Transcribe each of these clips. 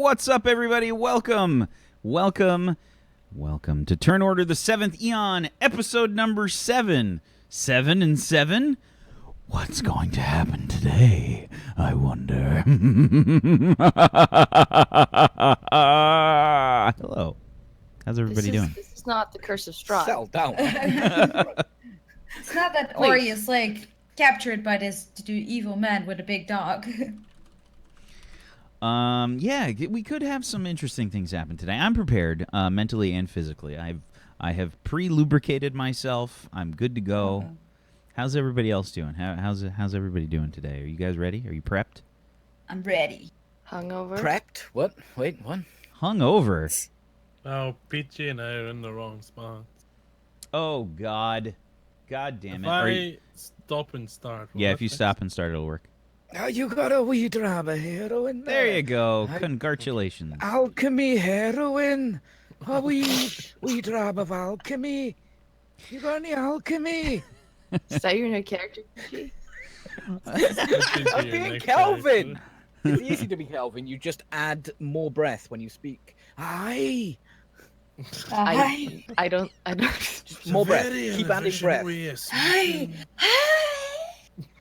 What's up, everybody? Welcome to Turn Order the Seventh Eon, episode number 7. 7 and 7? What's going to happen today, I wonder? Hello. How's everybody doing? This is not the Curse of Strahd. Settle down. It's not that Orie is, captured by this evil man with a big dog. Yeah, we could have some interesting things happen today. I'm prepared, mentally and physically. I have pre-lubricated myself. I'm good to go. Okay. How's everybody else doing? How's everybody doing today? Are you guys ready? Are you prepped? I'm ready. Hungover? Prepped? What? Wait, what? Hungover? Oh, Pt.1 and I are in the wrong spot. Oh, God. God damn it. If I stop and start. Yeah, if you stop and start, it'll work. Oh, you got a wee drama heroine there. There you go. Congratulations. Alchemy heroine. A wee drama of alchemy. You got any alchemy? Is that your new character, G? I'm being Kelvin. It's easy to be Kelvin. You just add more breath when you speak. Aye. I don't. More breath. Keep adding breath. Hi.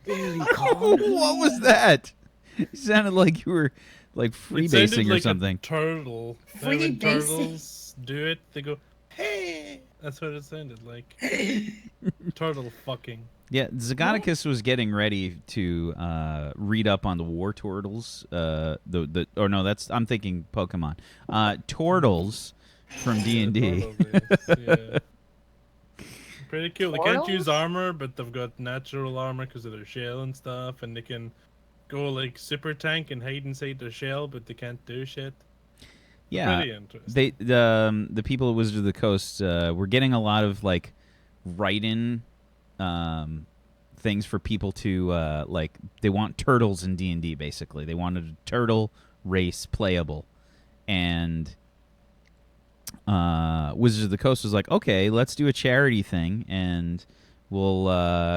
Really What was that? You sounded like you were freebasing or something. A turtle. Freebasing? When turtles do it, they go, hey! That's what it sounded like. Turtle fucking. Yeah, Zagonicus was getting ready to read up on the war turtles. I'm thinking Pokemon. Tortles from D&D. Yeah. Pretty cool. They can't use Turtles? armor, but they've got natural armor because of their shell and stuff, and they can go super tank and hide inside their shell, but they can't do shit. Yeah, Pretty interesting. the people at Wizards of the Coast were getting a lot of write-in things for people to they want turtles in D&D. Basically, they wanted a turtle race playable, and Wizards of the Coast was like, okay, let's do a charity thing, and we'll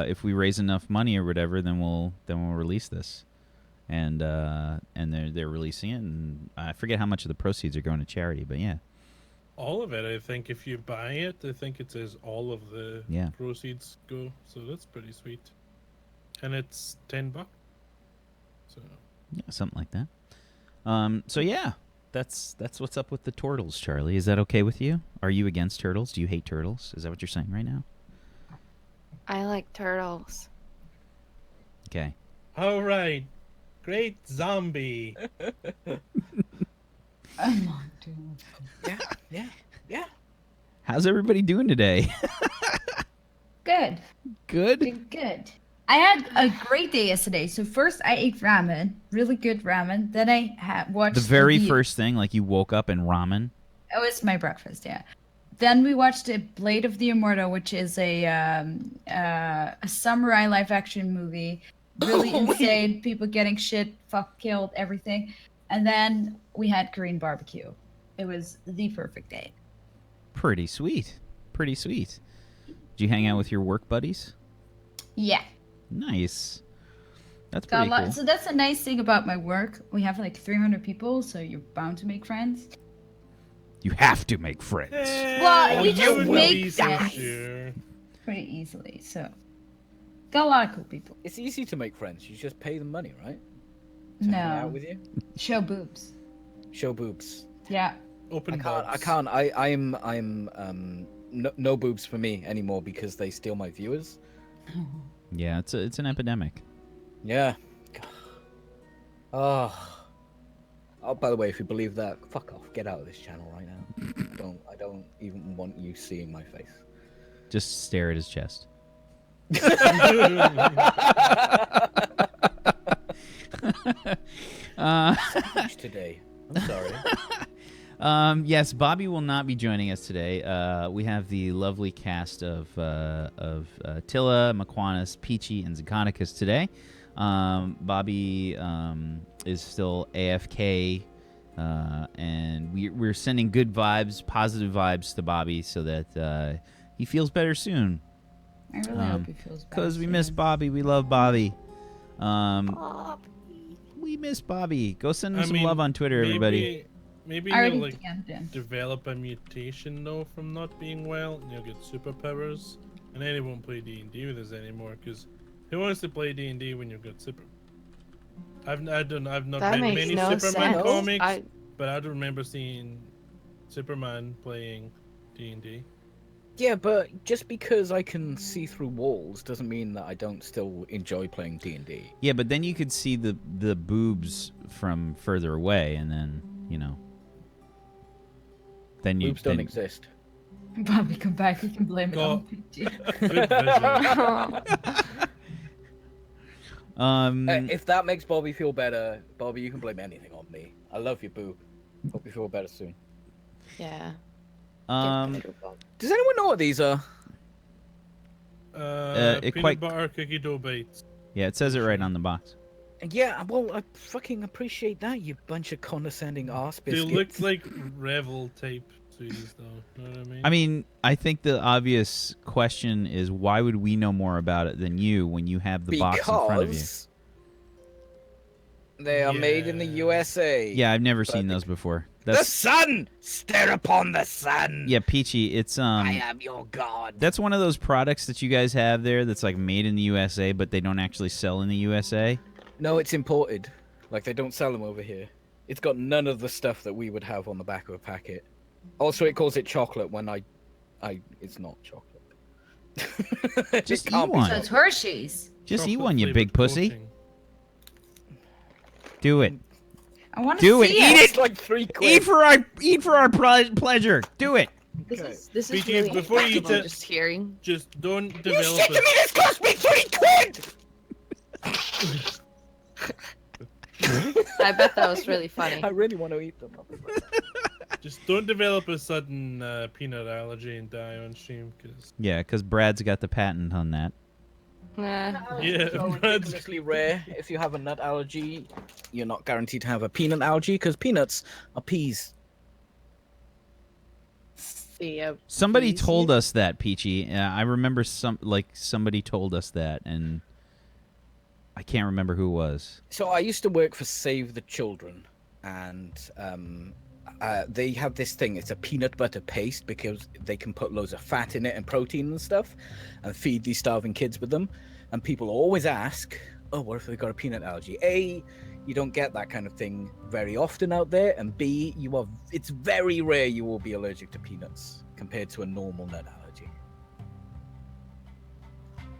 if we raise enough money or whatever, then we'll release this. And they're releasing it, and I forget how much of the proceeds are going to charity, but yeah. All of it, I think. If you buy it, I think it says all of the proceeds go. So that's pretty sweet. And it's $10. So Yeah, something like that. So yeah, that's what's up with the turtles, Charlie. Is that okay with you? Are you against turtles? Do you hate turtles? Is that what you're saying right now? I like turtles. Okay. all right, great zombie. I'm not doing Yeah. How's everybody doing today? good. Good? Doing good. I had a great day yesterday. So first I ate ramen, really good ramen. Then I watched The very first thing, you woke up and ramen? It was my breakfast, yeah. Then we watched a Blade of the Immortal, which is a samurai live-action movie. Really insane. People getting shit, killed, everything. And then we had Korean barbecue. It was the perfect day. Pretty sweet. Pretty sweet. Did you hang out with your work buddies? Yeah. Nice. That's Got pretty cool. So that's a nice thing about my work. We have 300 people, so you're bound to make friends. You have to make friends. Well, you just will make be so guys. sure. Pretty easily, so. Got a lot of cool people. It's easy to make friends. You just pay them money, right? To hang out No. with you. Show boobs. Show boobs. Yeah. Open I can't. I'm no boobs for me anymore because they steal my viewers. Yeah, it's an epidemic. Yeah. Oh, by the way, if you believe that, fuck off. Get out of this channel right now. I don't even want you seeing my face. Just stare at his chest. Today. I'm sorry. Yes, Bobby will not be joining us today. We have the lovely cast of Tilla, Makwanis, Peachy, and Zagonicus today. Bobby is still AFK, and we're sending good vibes, positive vibes to Bobby so that he feels better soon. I really hope he feels better. Because we miss Bobby. We love Bobby. Bobby. We miss Bobby. Go send him some love on Twitter, everybody. Maybe I already you'll like DM'd. develop a mutation though from not being well, and you'll get superpowers, and then he won't play D&D with us anymore. Because who wants to play D&D when you've got super? I've not That read makes many no Superman sense. comics, but I don't remember seeing Superman playing D&D. Yeah, but just because I can see through walls doesn't mean that I don't still enjoy playing D&D. Yeah, but then you could see the boobs from further away, and then then Boobs don't exist. Bobby, come back. You can blame it on PG. Good vision. If that makes Bobby feel better, Bobby, you can blame anything on me. I love you, boo. Hope you feel better soon. Yeah. Does anyone know what these are? Peanut butter cookie dough bites. Yeah, it says it right on the box. Yeah, well, I fucking appreciate that, you bunch of condescending arse biscuits. They look like Revel type sweeties, though. Know what I mean? I mean, I think the obvious question is why would we know more about it than you when you have the box in front of you? They are made in the USA. Yeah, I've never seen those before. The sun! Stare upon the sun! Yeah, Peachy, it's I am your god. That's one of those products that you guys have there that's like made in the USA, but they don't actually sell in the USA. No, it's imported. Like, they don't sell them over here. It's got none of the stuff that we would have on the back of a packet. Also, it calls it chocolate when it's not chocolate. Just eat one. So it's Hershey's. Just eat one, you big pussy. Do it. I want to do it. see Eat it. It's like $3. Eat for our pleasure. Do it. This is BT, really before you uncomfortable eat it, just hearing. Just don't You develop said to me this cost me £3. I bet that was really funny. I really want to eat them. Just don't develop a sudden peanut allergy and die on stream, because because Brad's got the patent on that. Nah. yeah, It's ridiculously rare. If you have a nut allergy, you're not guaranteed to have a peanut allergy because peanuts are peas. Somebody told us that, Peachy. I remember somebody told us that, and I can't remember who it was. So I used to work for Save the Children, and they have this thing. It's a peanut butter paste because they can put loads of fat in it and protein and stuff, and feed these starving kids with them. And people always ask, "Oh, what if they got a peanut allergy?" A, you don't get that kind of thing very often out there, and B, it's very rare you will be allergic to peanuts compared to a normal nut allergy.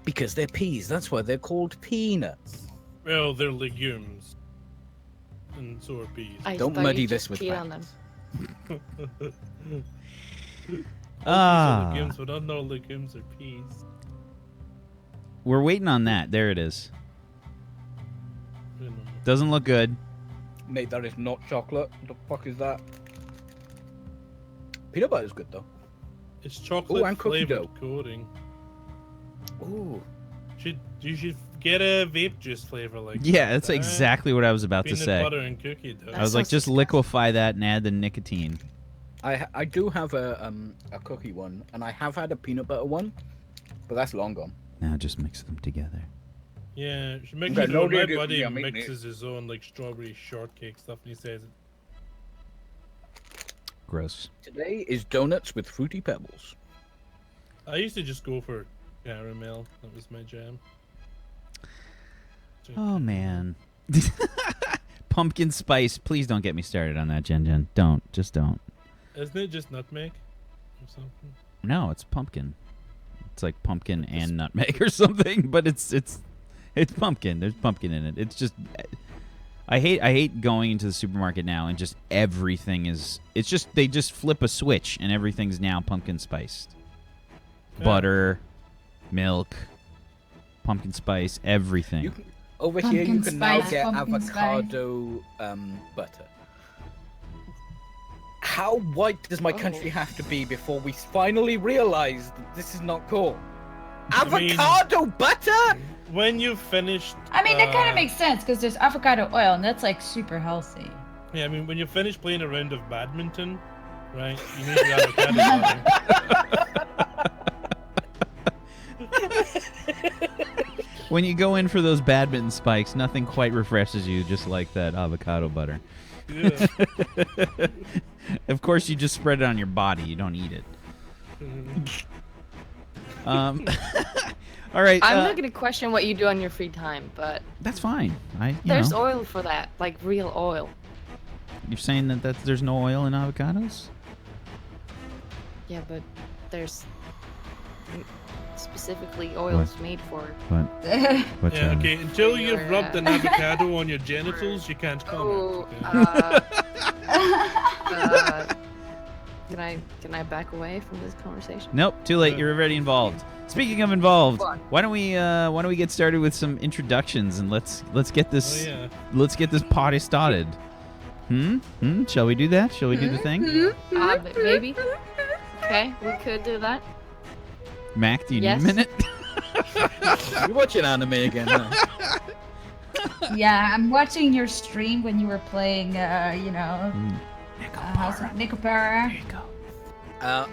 Because they're peas. That's why they're called peanuts. well, they're legumes, and so are peas. Don't muddy this with on them. Legumes, but I don't know legumes are peas. We're waiting on that. There it is. Doesn't look good. Mate, that is not chocolate. What the fuck is that? Peanut butter is good though. It's chocolate and cookie flavored dough. coating. Ooh. You should get a vape juice flavor like Yeah, that. that's exactly what I was about to Peanut say. butter and cookie dough. I was like, just liquefy that and add the nicotine. I do have a cookie one, and I have had a peanut butter one, but that's long gone. Now just mix them together. Yeah, you should mix Okay, it. no, My dude, buddy yeah, me mixes his own like strawberry shortcake stuff, and he says Gross. Today is donuts with fruity pebbles. I used to just go for caramel. That was my jam. Oh, man. Pumpkin spice. Please don't get me started on that, Jen. Don't. Just don't. Isn't it just nutmeg or something? No, it's pumpkin. It's like pumpkin and nutmeg or something, but it's pumpkin. There's pumpkin in it. It's just I hate going into the supermarket now and just everything is they just flip a switch and everything's now pumpkin spiced. Yeah. Butter, milk, pumpkin spice, everything. Over Pumpkin here, you can now spice, get pumpkin avocado butter. How white does my country have to be before we finally realize that this is not cool? Avocado butter? When you've finished... I mean, that kind of makes sense because there's avocado oil, and that's like super healthy. Yeah, I mean, when you finish playing a round of badminton, right, you need your avocado butter. When you go in for those badminton spikes, nothing quite refreshes you just like that avocado butter. Yeah. Of course, you just spread it on your body. You don't eat it. All right. I'm not gonna question what you do on your free time, but That's fine. there's oil for that, like real oil. You're saying that there's no oil in avocados? Yeah, but there's specifically oils made for. What? Yeah, okay. Until Your, you've rubbed an avocado on your genitals, you can't Oh, comment. can I back away from this conversation? Nope. Too late. You're already involved. Speaking of involved, Fuck. why don't we get started with some introductions and let's get this Oh, yeah. let's get this party started. Shall we do that? Shall we do the thing? Maybe. Okay, we could do that. Mac, do you need Yes. a minute? You're watching anime again, huh? Yeah, I'm watching your stream when you were playing, House of Nicopara. There you go.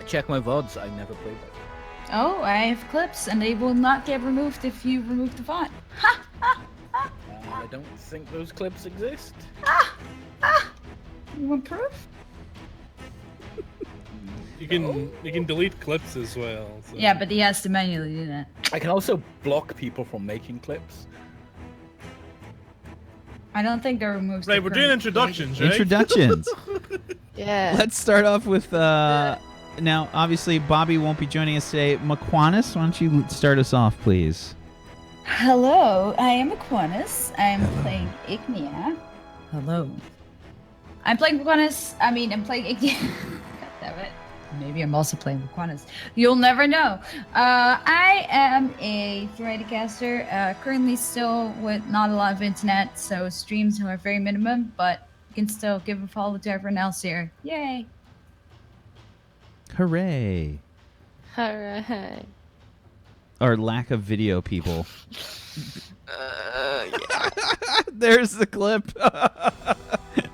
Check my VODs. I never played that. Oh, I have clips, and they will not get removed if you remove the font. I don't think those clips exist. You want proof? You can delete clips as well. So. Yeah, but he has to manually do that. I can also block people from making clips. I don't think that removes. Right, the we're doing current introductions, right? Introductions. Yeah. Let's start off with now. Obviously, Bobby won't be joining us today. Maquanis, why don't you start us off, please? Hello, I am Aquinas. I'm playing Ignia. Hello. I'm playing Aquinas. I'm playing Ignia. God damn it. Maybe I'm also playing Aquinas. You'll never know. I am a variety caster. Currently still with not a lot of internet, so streams are very minimum, but you can still give a follow to everyone else here. Yay. Hooray! Alright. Or lack of video, people. Yeah. There's the clip.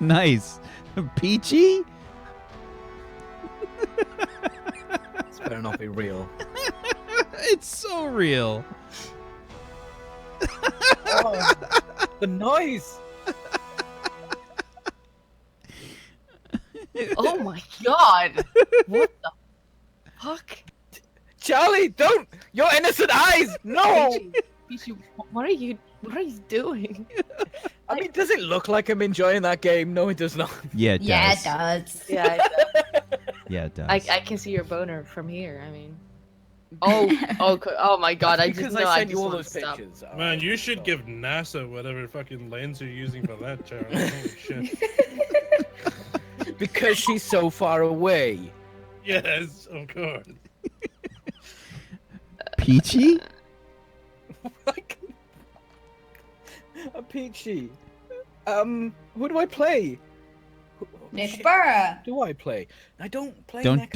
Nice. Peachy? This better not be real. It's so real. Oh, the noise! Oh my god! What the fuck? Charlie, don't! Your innocent eyes! No! Pichu, what are you doing? I mean, does it look like I'm enjoying that game? No, it does not. Yeah, it does. Yeah, it does. Yeah, Yeah, it does. I can see your boner from here. I mean, oh my god! I just Because know I I sent just you all want those to stop. pictures. Man, alright, you should so- give NASA whatever fucking lens you're using for that, Charlie. Holy shit. Because she's so far away. Yes, of course. Peachy? Peachy. Who do I play? Nicopara. Do I play? I don't play. Don't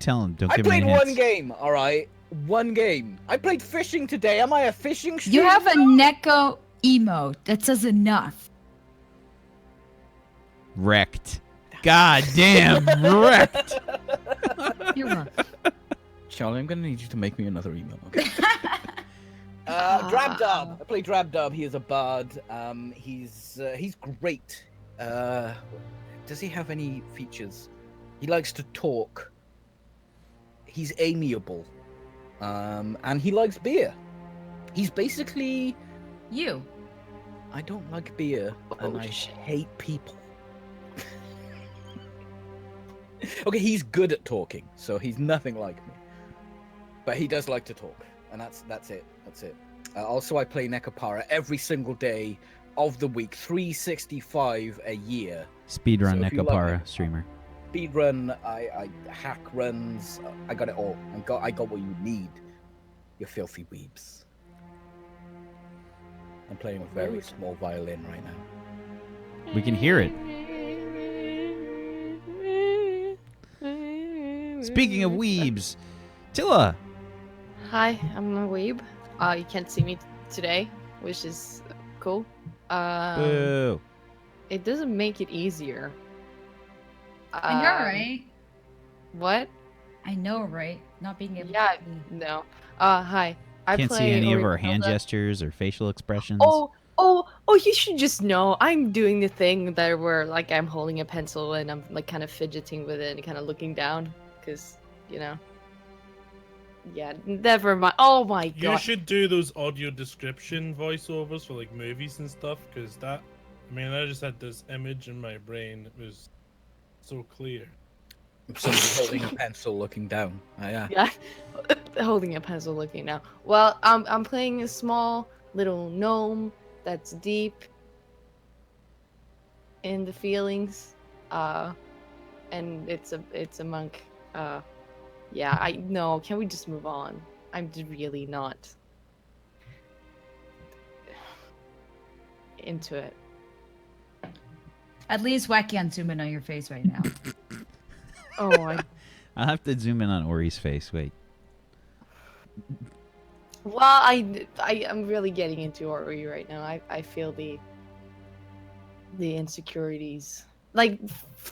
tell him. I Don't give him played any one hints. game. All right, one game. I played fishing today. Am I a fishing? You have a streamer? Neko emote. That says enough. Wrecked. God damn, wrecked. You're welcome. Charlie, I'm gonna need you to make me another email. Okay. Drabdub. I play Drabdub. He is a bard. He's great. Does he have any features? He likes to talk. He's amiable. And he likes beer. He's basically. You. I don't like beer, and I hate people. Okay, he's good at talking, so he's nothing like me. But he does like to talk, and that's it. That's it. Also, I play Necopara every single day of the week, 365 a year. Speedrun So if you love Necopara it- streamer. Speedrun, I hack runs. I got it all. I got what you need. You filthy weebs. I'm playing a very small violin right now. We can hear it. Speaking of weebs, Tilla. Hi, I'm a weeb. You can't see me today, which is cool. Boo. It doesn't make it easier. I know, right? What? I know, right? Not being able Yeah, to. no. Hi. I Can't play see any of Ori our hand Zelda. gestures or facial expressions. Oh, Oh, you should just know. I'm doing the thing that where like I'm holding a pencil and I'm like kind of fidgeting with it and kind of looking down, because you know. Yeah, never mind. Oh my god. You should do those audio description voiceovers for like movies and stuff, because that. I mean, I just had this image in my brain. It was so clear. Somebody holding a pencil, looking down. Yeah. Yeah, holding a pencil, looking down. Well, I'm playing a small little gnome that's deep in the feelings, and it's a monk. Yeah, I no. Can we just move on? I'm really not into it. At least Wacky can't zoom in on your face right now. Oh, I'll have to zoom in on Orie's face. Wait. well, I'm really getting into Ori right now. I feel the insecurities. Like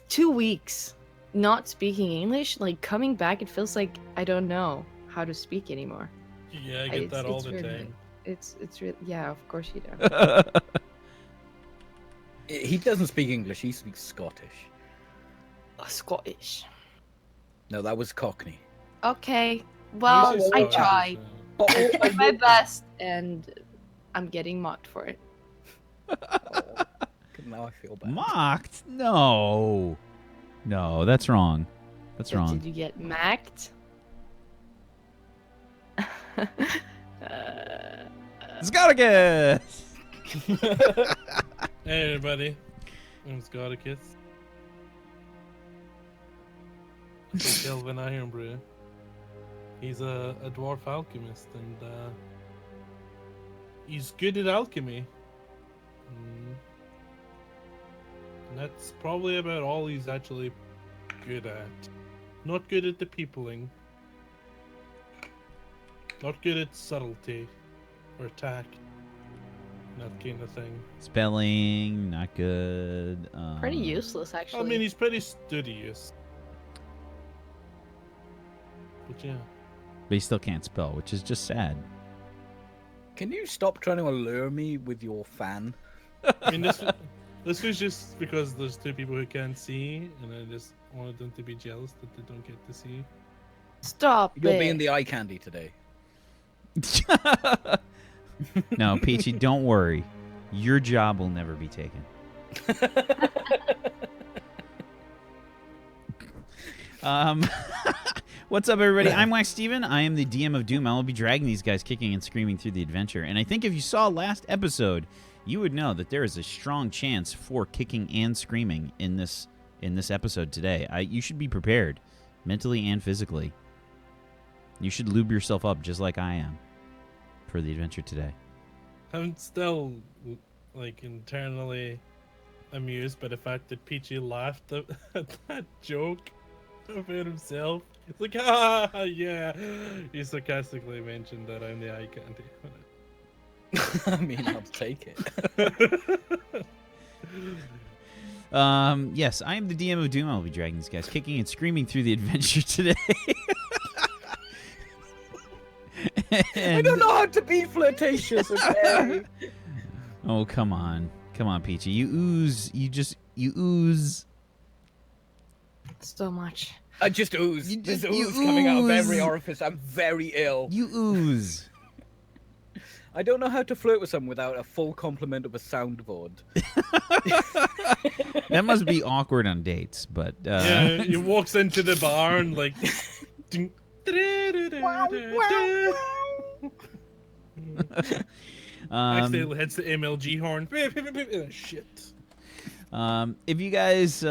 2 weeks not speaking English, like coming back, it feels like I don't know how to speak anymore. Yeah, I get that all the really, time. It's really, yeah, of course you do. He doesn't speak English. He speaks Scottish. Scottish. No, that was Cockney. Okay. Well, Usually I Scottish, tried. I tried my best, and I'm getting mocked for it. Now I feel bad. Mocked? No. No, that's wrong. That's wrong. Did you get macked? Scoticus! Hey everybody, I'm Scoticus. Kelvin Ironbrew. He's a dwarf alchemist, and he's good at alchemy. And that's probably about all he's actually good at. Not good at the peopling. Not good at subtlety or tact. That kind of thing. Spelling, not good. Pretty useless, actually. I mean, he's pretty studious. But yeah. But he still can't spell, which is just sad. Can you stop trying to allure me with your fan? I mean, this was just because there's two people who can't see, and I just wanted them to be jealous that they don't get to see. Stop You're it. being the eye candy today. No, Peachy, don't worry. Your job will never be taken. What's up, everybody? I'm Wacksteven. I am the DM of Doom. I will be dragging these guys kicking and screaming through the adventure. And I think if you saw last episode, you would know that there is a strong chance for kicking and screaming in this episode today. You should be prepared, mentally and physically. You should lube yourself up just like I am for the adventure today. I'm still, like, internally amused by the fact that Peachy laughed at that joke about himself. It's like, ah, yeah. He sarcastically mentioned that I'm the eye candy. I mean, I'll take it. Yes, I am the DM of Doom. I'll be dragging these guys kicking and screaming through the adventure today. I don't know how to be flirtatious. Okay? Oh, come on, Peachy. You ooze. You ooze. So much. I just ooze. You There's just- you ooze coming out of every ooze. orifice. I'm very ill. You ooze. I don't know how to flirt with someone without a full complement of a soundboard. That must be awkward on dates, but Yeah, he walks into the bar and, like, ding, accidentally hits the MLG horn. Shit. if you guys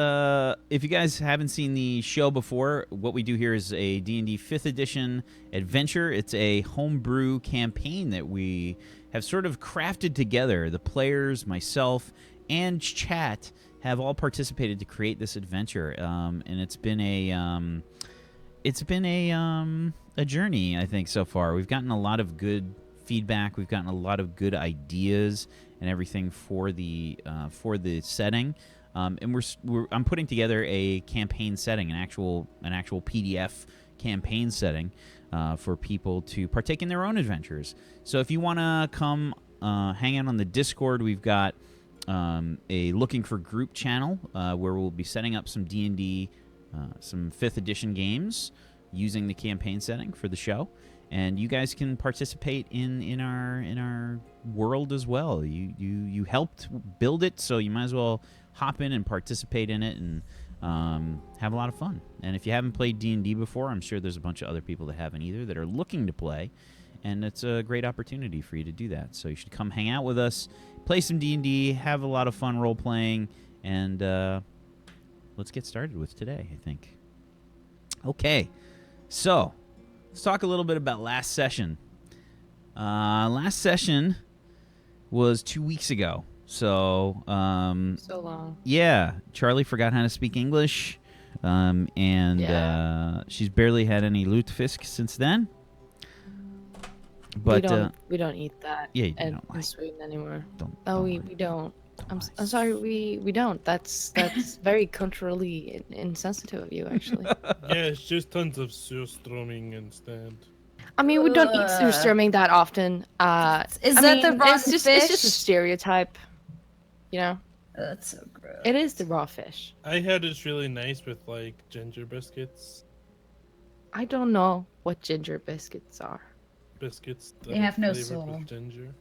haven't seen the show before, what we do here is a D&D 5th edition adventure. It's a homebrew campaign that we have sort of crafted together. The players, myself, and chat have all participated to create this adventure, and it's been a journey, I think, so far. We've gotten a lot of good feedback. We've gotten a lot of good ideas and everything for the setting, and I'm putting together a campaign setting, an actual PDF campaign setting for people to partake in their own adventures. So if you want to come hang out on the Discord. We've got a looking for group channel where we'll be setting up some D&D, some 5th edition games using the campaign setting for the show, and you guys can participate in our world as well. You helped build it, so you might as well hop in and participate in it and have a lot of fun. And if you haven't played D&D before, I'm sure there's a bunch of other people that haven't either that are looking to play, and it's a great opportunity for you to do that. So you should come hang out with us, play some D&D, have a lot of fun role-playing, and let's get started with today, I think. Okay, so let's talk a little bit about last session. Last session was 2 weeks ago. So, So long. yeah, Charlie forgot how to speak English, and she's barely had any lutefisk since then. But we don't eat that. Yeah, you in don't. Sweden anymore. Don't We lie. don't. Don't I'm lie. sorry. We don't. That's very culturally insensitive of you, actually. Yeah, it's just tons of surströmming instead. I mean, we don't eat Ugh. surströmming that often. Is I that the mean, raw it's just fish? a stereotype. You know, That's so gross. it is the raw fish. I had it really nice with like ginger biscuits. I don't know what ginger biscuits are. Biscuits that They are have no flavored soul. with ginger.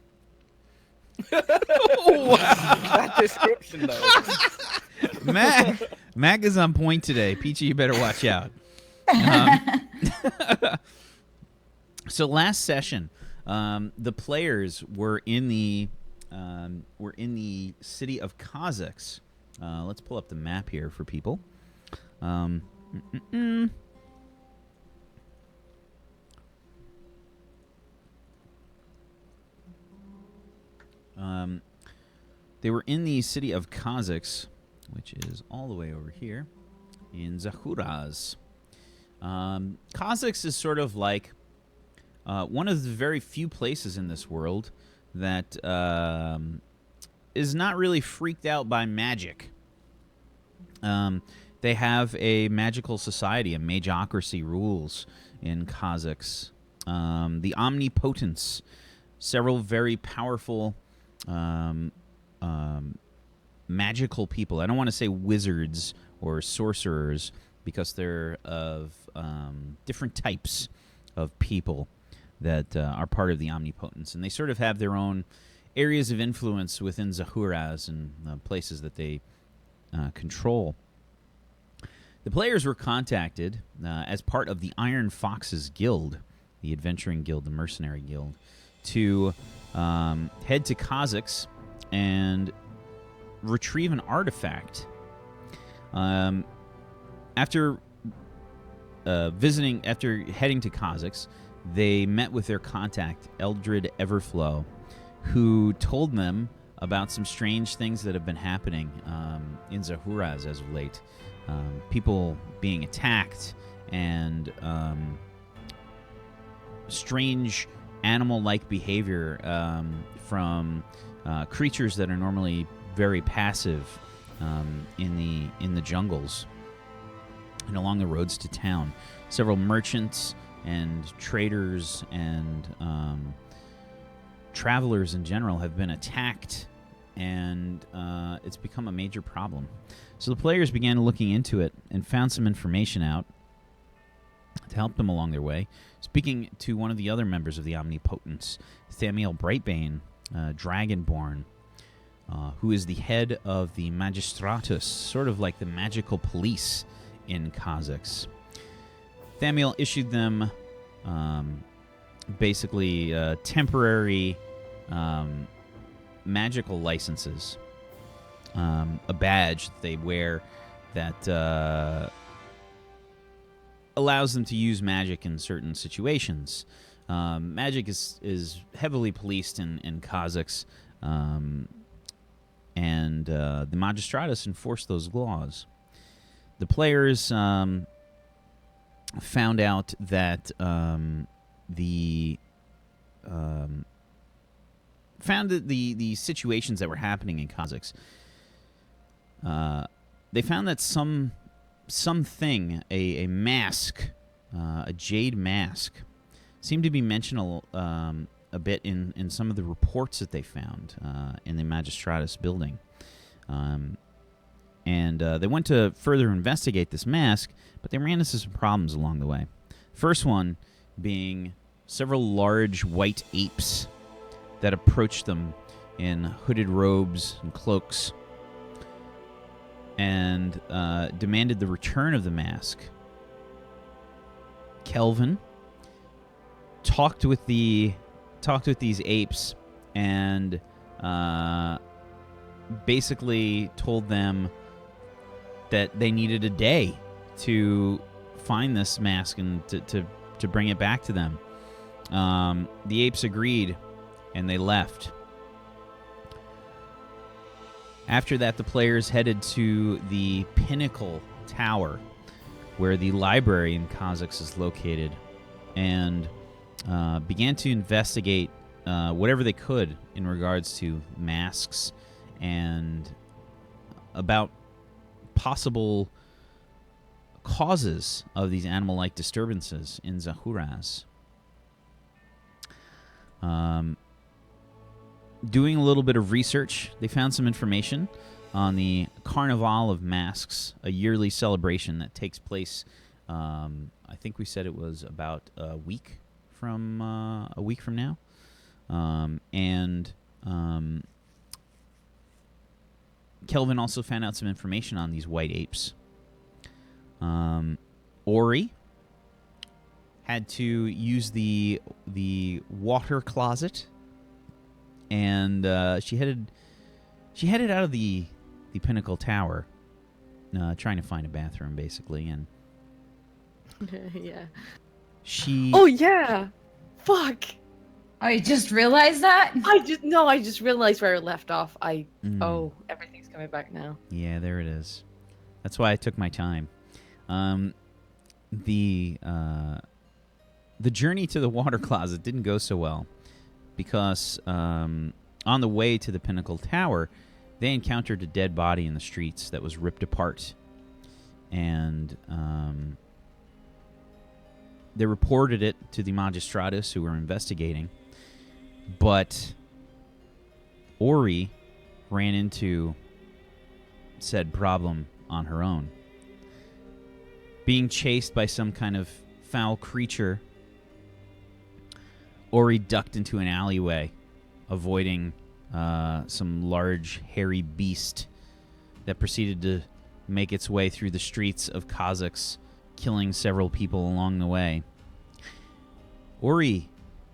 That description, though. Mac is on point today. Peachy, you better watch out. So last session, the players were in the city of Kazakhs. Let's pull up the map here for people. They were in the city of Kazakhs, which is all the way over here in Zahuraz. Kazakhs is sort of like one of the very few places in this world that is not really freaked out by magic. They have a magical society, a magocracy rules in Kazakhs. The omnipotence, several very powerful magical people. I don't want to say wizards or sorcerers because they're of different types of people that are part of the omnipotence, and they sort of have their own areas of influence within Zahuraz and places that they control. The players were contacted as part of the Iron Foxes Guild, the adventuring guild, the mercenary guild, to head to Kazakhs and retrieve an artifact. After heading to Kazakhs, they met with their contact, Eldred Everflow, who told them about some strange things that have been happening in Zahuraz as of late. People being attacked and strange animal-like behavior from creatures that are normally very passive in the jungles and along the roads to town. Several merchants and traders and travelers in general have been attacked, and it's become a major problem. So the players began looking into it and found some information out to help them along their way. Speaking to one of the other members of the Omnipotence, Thamiel Brightbane, Dragonborn, who is the head of the Magistratus, sort of like the magical police in Kazakhs. Thamiel issued them basically temporary magical licenses, a badge that they wear that allows them to use magic in certain situations. Magic is heavily policed in Kazakhs, and the Magistratus enforce those laws. The players found out that the situations that were happening in Kazakhs. They found that something, a mask, a jade mask, seemed to be mentioned a bit in some of the reports that they found in the Magistratus building. And they went to further investigate this mask, but they ran into some problems along the way. First one being several large white apes that approached them in hooded robes and cloaks and demanded the return of the mask. Kelvin talked with these apes and basically told them that they needed a day to find this mask and to bring it back to them. The apes agreed, and they left. After that, the players headed to the Pinnacle Tower, where the library in Kazakhs is located, and began to investigate whatever they could in regards to masks and about possible causes of these animal-like disturbances in Zahuraz. Doing a little bit of research, they found some information on the Carnival of Masks, a yearly celebration that takes place, I think we said it was about a week from now. Kelvin also found out some information on these white apes. Orie had to use the water closet, and she headed out of the Pinnacle Tower, trying to find a bathroom, basically, and Yeah. she. Oh yeah. Fuck. Oh, you just realized that? I just realized where I left off. Oh, everything's coming back now. Yeah, there it is. That's why I took my time. The journey to the water closet didn't go so well because on the way to the Pinnacle Tower, they encountered a dead body in the streets that was ripped apart, and they reported it to the Magistratus, who were investigating. But Orie ran into said problem on her own. Being chased by some kind of foul creature, Orie ducked into an alleyway, avoiding some large, hairy beast that proceeded to make its way through the streets of Kazakhs, killing several people along the way. Orie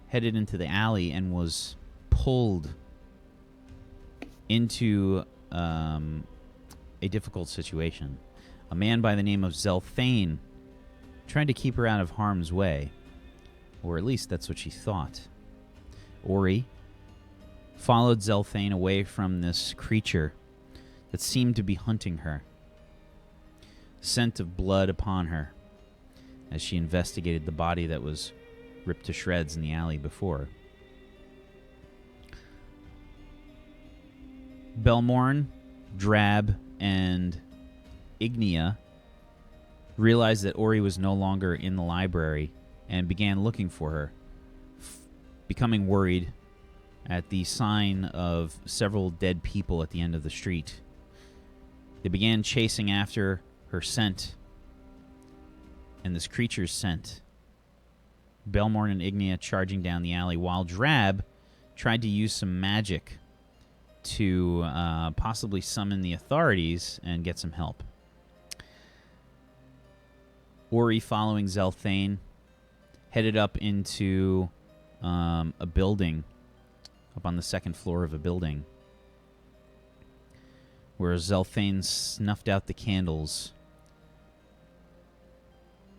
headed into the alley and was pulled into a difficult situation. A man by the name of Zelthane tried to keep her out of harm's way, or at least that's what she thought. Orie followed Zelthane away from this creature that seemed to be hunting her. Scent of blood upon her as she investigated the body that was ripped to shreds in the alley before. Belmorn, Drab, and Ignia realized that Orie was no longer in the library and began looking for her, becoming worried at the sign of several dead people at the end of the street. They began chasing after her scent and this creature's scent. Belmorn and Ignia charging down the alley, while Drab tried to use some magic to possibly summon the authorities and get some help. Orie, following Zelthane, headed up into a building, up on the second floor of a building, where Zelthane snuffed out the candles,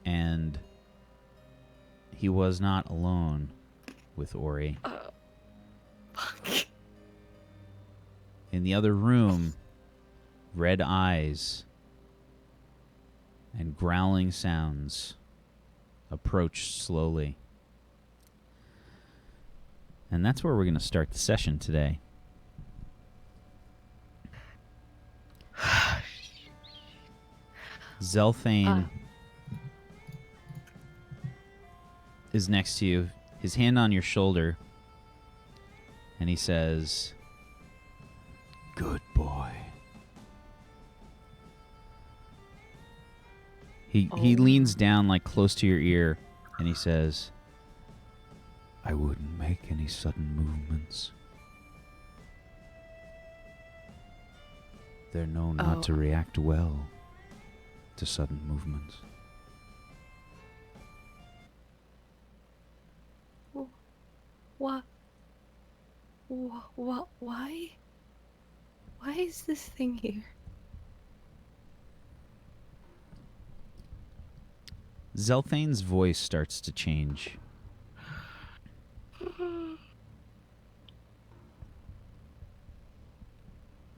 and he was not alone with Orie. Fuck. In the other room, red eyes and growling sounds approach slowly. And that's where we're going to start the session today. Zelthane is next to you, his hand on your shoulder, And he says, "Good boy." He leans down like close to your ear, and he says, "I wouldn't make any sudden movements. They're known not to react well to sudden movements." What? What? Why? Why is this thing here? Zelthane's voice starts to change.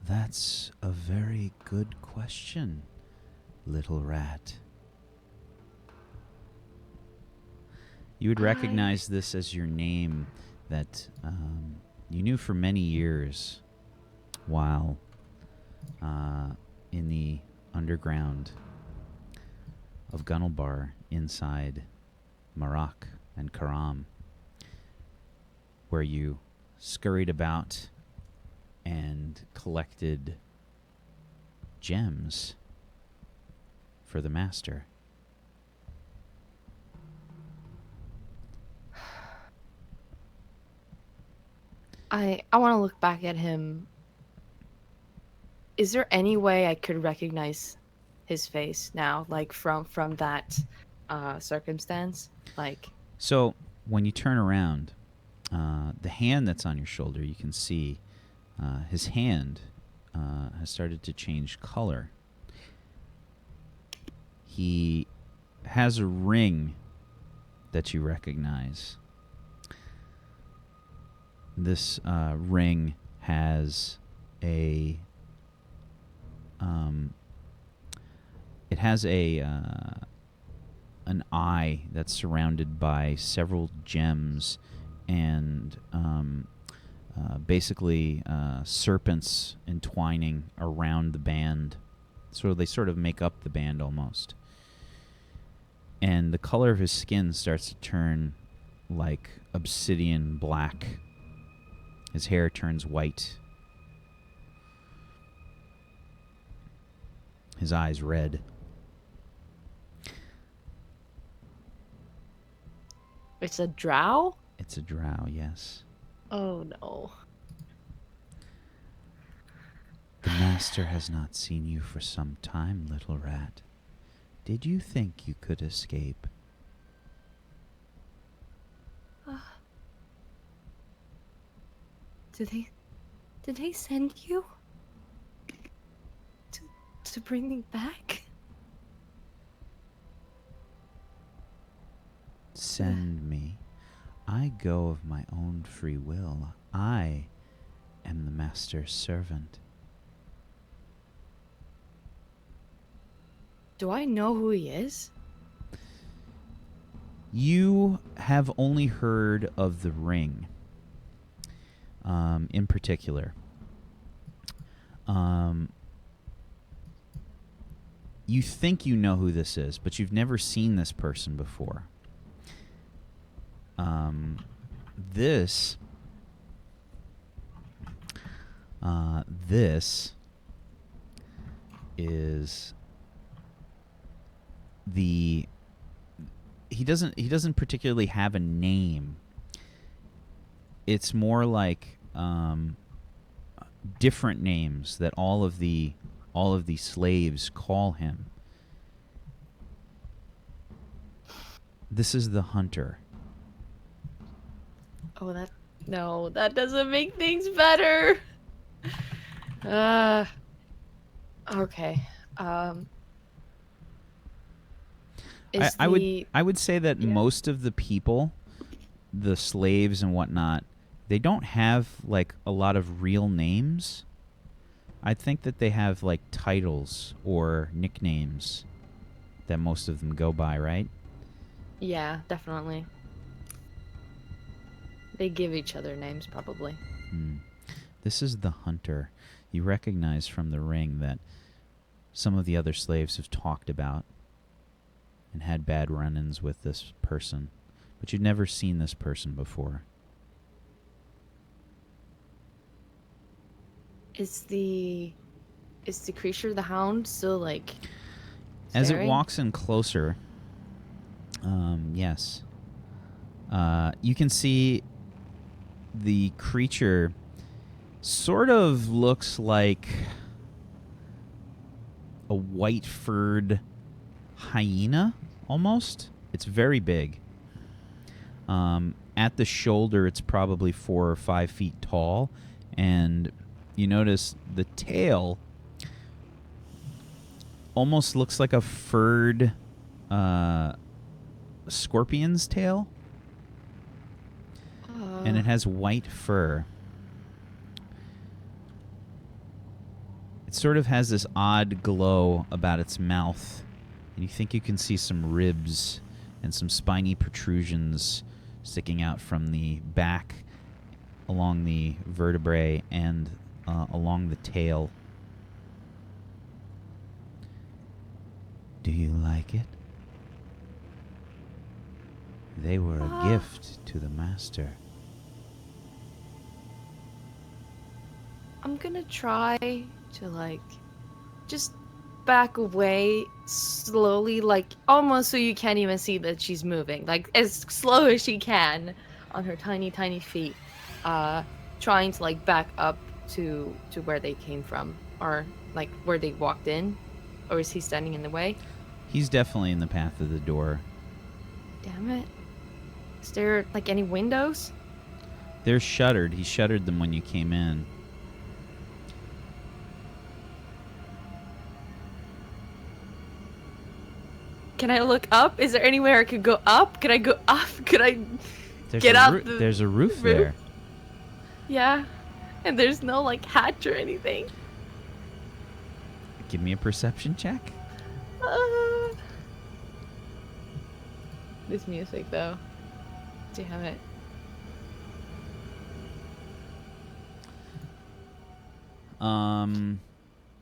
"That's a very good question, little rat. You would recognize this as your name that you knew for many years while in the underground of Gunnelbar inside Marak and Karam, where you scurried about and collected gems for the master." I want to look back at him. Is there any way I could recognize his face now, like from that circumstance? Like, So when you turn around, the hand that's on your shoulder, you can see his hand has started to change color. He has a ring that you recognize. This ring has a it has an eye that's surrounded by several gems and basically serpents entwining around the band. So they sort of make up the band almost. And the color of his skin starts to turn like obsidian black. His hair turns white. His eyes red. it's a drow? It's a drow, yes. Oh no. The master has not seen you for some time, little rat. Did you think you could escape? Did they send you to bring me back? Send me. I go of my own free will. I am the master's servant. Do I know who he is? You have only heard of the ring, in particular. You think you know who this is, but you've never seen this person before. This is the he doesn't particularly have a name. It's more like different names that all of the slaves call him. This is the hunter. Oh, that doesn't make things better. Okay. I would say that most of the people, the slaves and whatnot, they don't have like a lot of real names. I think that they have like titles or nicknames that most of them go by, right? Yeah, definitely. They give each other names, probably. This is the hunter. You recognize from the ring that some of the other slaves have talked about and had bad run-ins with this person, but you've never seen this person before. Is the creature, the hound, still like As it staring? walks in closer, yes, you can see the creature sort of looks like a white-furred hyena, almost. It's very big. At the shoulder, it's probably 4 or 5 feet tall, and you notice the tail almost looks like a furred scorpion's tail, and it has white fur. It sort of has this odd glow about its mouth, and you think you can see some ribs and some spiny protrusions sticking out from the back along the vertebrae and along the tail. Do you like it? They were a gift to the master. I'm gonna try to like just back away slowly, like almost so you can't even see that she's moving, like as slow as she can on her tiny feet, trying to like back up to where they came from, or like where they walked in. Or is he standing in the way? He's definitely in the path of the door. Damn it. Is there like any windows? They're shuttered. He shuttered them when you came in. Can I look up? Is there anywhere I could go up? Could I go up? Could I There's get a out the there's a roof roof? there. Yeah. And there's no like hatch or anything. Give me a perception check. This music though. Damn it.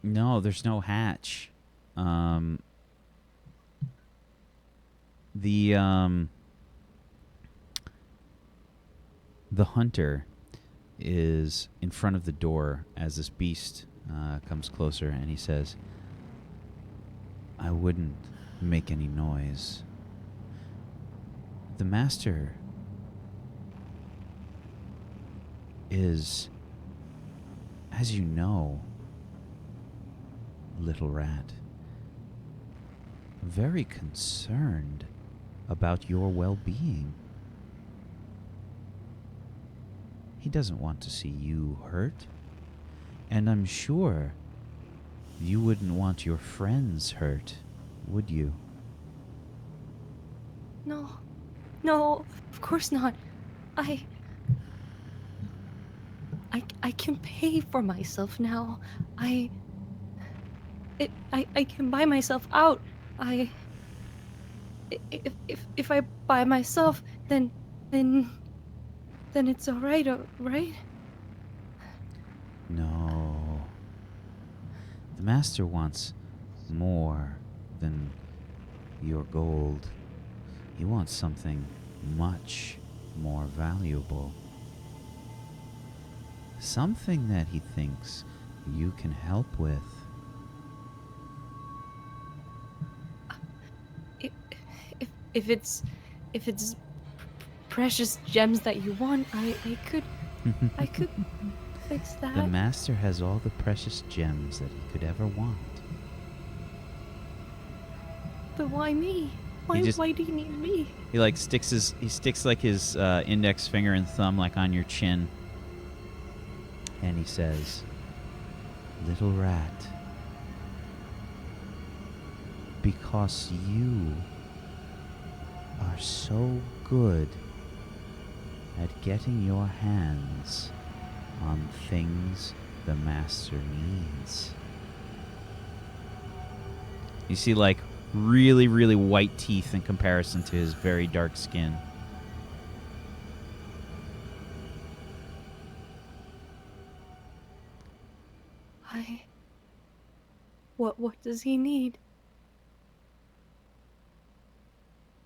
No, there's no hatch. The hunter is in front of the door as this beast comes closer, and he says, I wouldn't make any noise. The master is, as you know, little rat, very concerned about your well-being. He doesn't want to see you hurt, and I'm sure you wouldn't want your friends hurt, would you? No, of course not. I can pay for myself now. I can buy myself out. If I buy myself, then it's all right, right? No. The master wants more than your gold. He wants something much more valuable. Something that he thinks you can help with. If it's precious gems that you want, I could fix that. The master has all the precious gems that he could ever want. But why me? Why do you need me? He like sticks his index finger and thumb like on your chin, and he says, "Little rat, because you are so good at getting your hands on things the master needs." You see like really, really white teeth in comparison to his very dark skin. What does he need?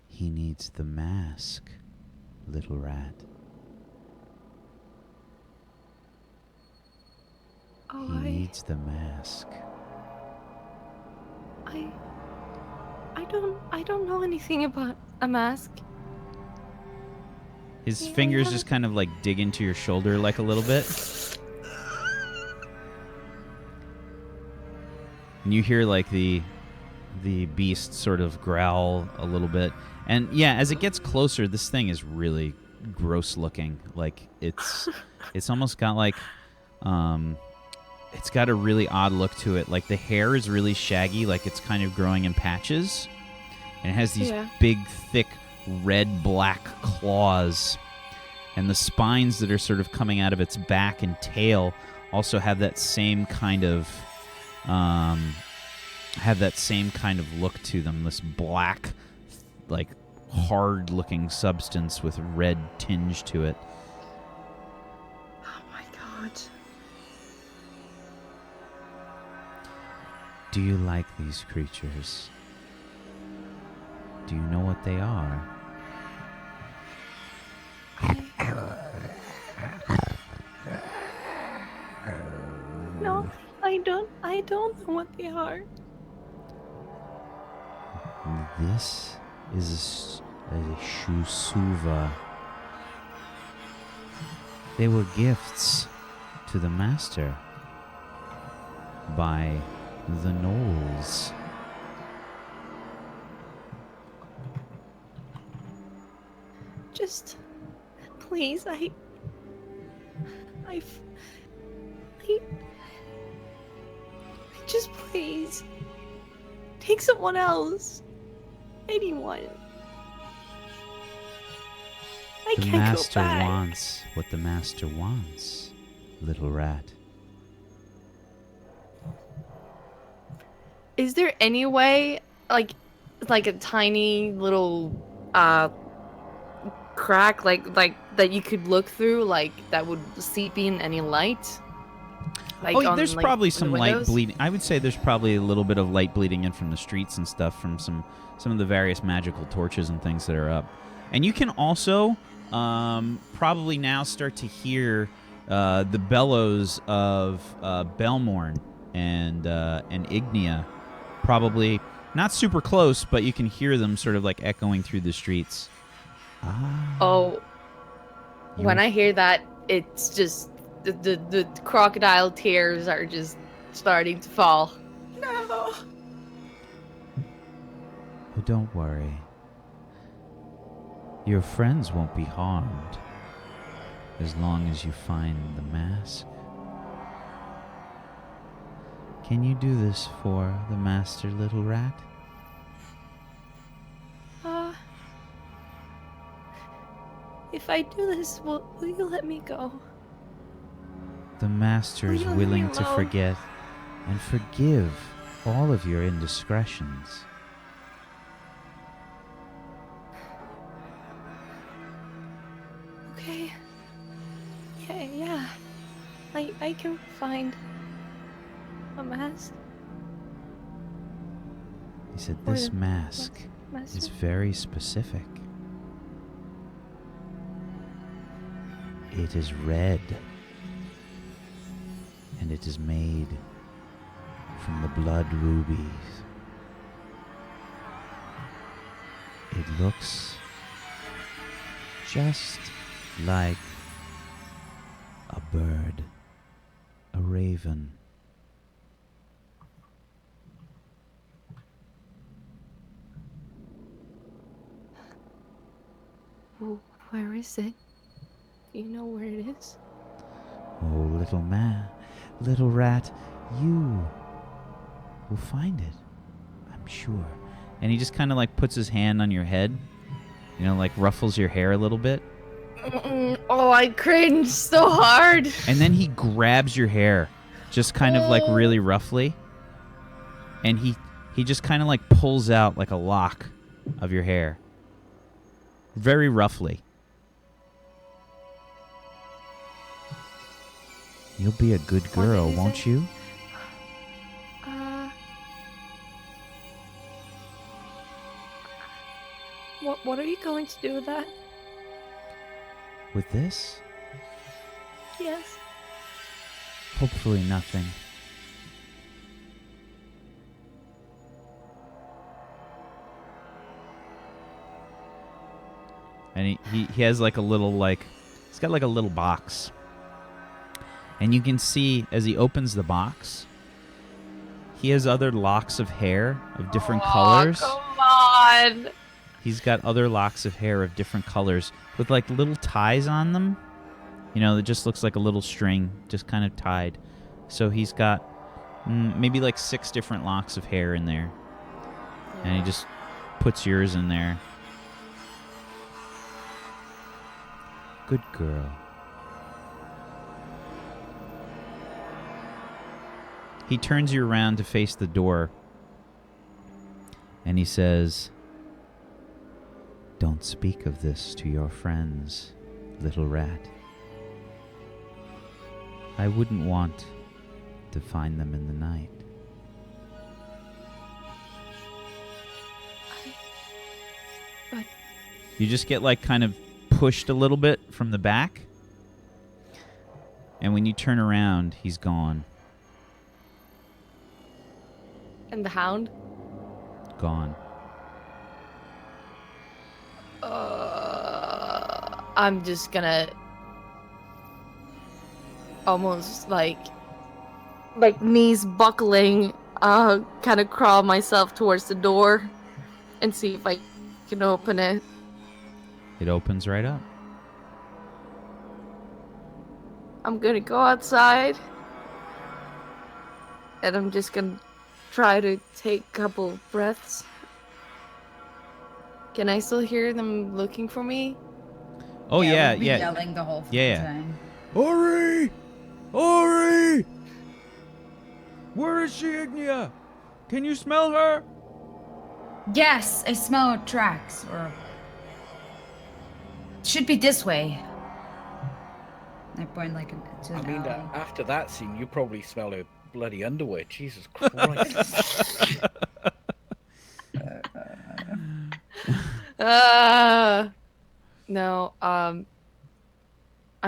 He needs the mask, little rat. Oh, He needs the mask. I don't know anything about a mask. His Yeah, fingers yeah. just kind of like dig into your shoulder like a little bit. And you hear like the beast sort of growl a little bit. And yeah, as it gets closer, this thing is really gross looking. Like it's almost got like it's got a really odd look to it. Like the hair is really shaggy, like it's kind of growing in patches. And it has these Yeah. big, thick, red-black claws. And the spines that are sort of coming out of its back and tail also have that same kind of look to them. This black, like hard-looking substance with red tinge to it. Oh my god. Do you like these creatures? Do you know what they are? No, I don't know what they are. This is a Shusuva. They were gifts to the master by the gnolls. Just, please, just please, take someone else, anyone. I The can't master go back. wants what the master wants, little rat. Is there any way, like a tiny little, crack, like that you could look through, like that would seep in any light? Like on, There's like, probably on the some light windows? bleeding. I would say there's probably a little bit of light bleeding in from the streets and stuff from some of the various magical torches and things that are up. And you can also probably now start to hear the bellows of Belmorn and Ignia. Probably not super close, but you can hear them sort of like echoing through the streets. Oh, You- when I hear that, it's just the crocodile tears are just starting to fall. No. Oh, don't worry. Your friends won't be harmed as long as you find the mask. Can you do this for the master, little rat? If I do this, will you let me go? The master Will is you leave me willing to alone? forget and forgive all of your indiscretions. Okay. Yeah. I can find a mask. He said, For this the mask master. is very specific. It is red, and it is made from the blood rubies. It looks just like a bird, a raven. Where is it? Do you know where it is? Oh, little rat, you will find it, I'm sure. And he just kind of like puts his hand on your head, you know, like ruffles your hair a little bit. Oh, I cringe so hard. And then he grabs your hair, just kind of like really roughly. And he just kind of like pulls out like a lock of your hair. Very roughly. You'll be a good girl, is won't it? you? What are you going to do with that? With this? Yes. Hopefully nothing. And he has like a little he's got like a little box. And you can see as he opens the box, he has other locks of hair of different colors. Come on. He's got other locks of hair of different colors with like little ties on them. You know, it just looks like a little string just kind of tied. So he's got maybe like 6 different locks of hair in there. And he just puts yours in there. Good girl. He turns you around to face the door. And he says, "Don't speak of this to your friends, little rat. I wouldn't want to find them in the night." But you just get like kind of pushed a little bit from the back. And when you turn around, he's gone. And the hound? Gone. I'm just gonna almost like knees buckling, kind of crawl myself towards the door and see if I can open it. It opens right up. I'm gonna go outside and I'm just gonna try to take a couple breaths. Can I still hear them looking for me? Oh yeah, we'll be yeah. yelling the whole Yeah. time. Orie! Orie! Where is she, Ignia? Can you smell her? Yes, I smell tracks. Or should be this way. I point like to I an mean, alley. after that scene, you probably smell her bloody underwear. Jesus Christ. No, I'm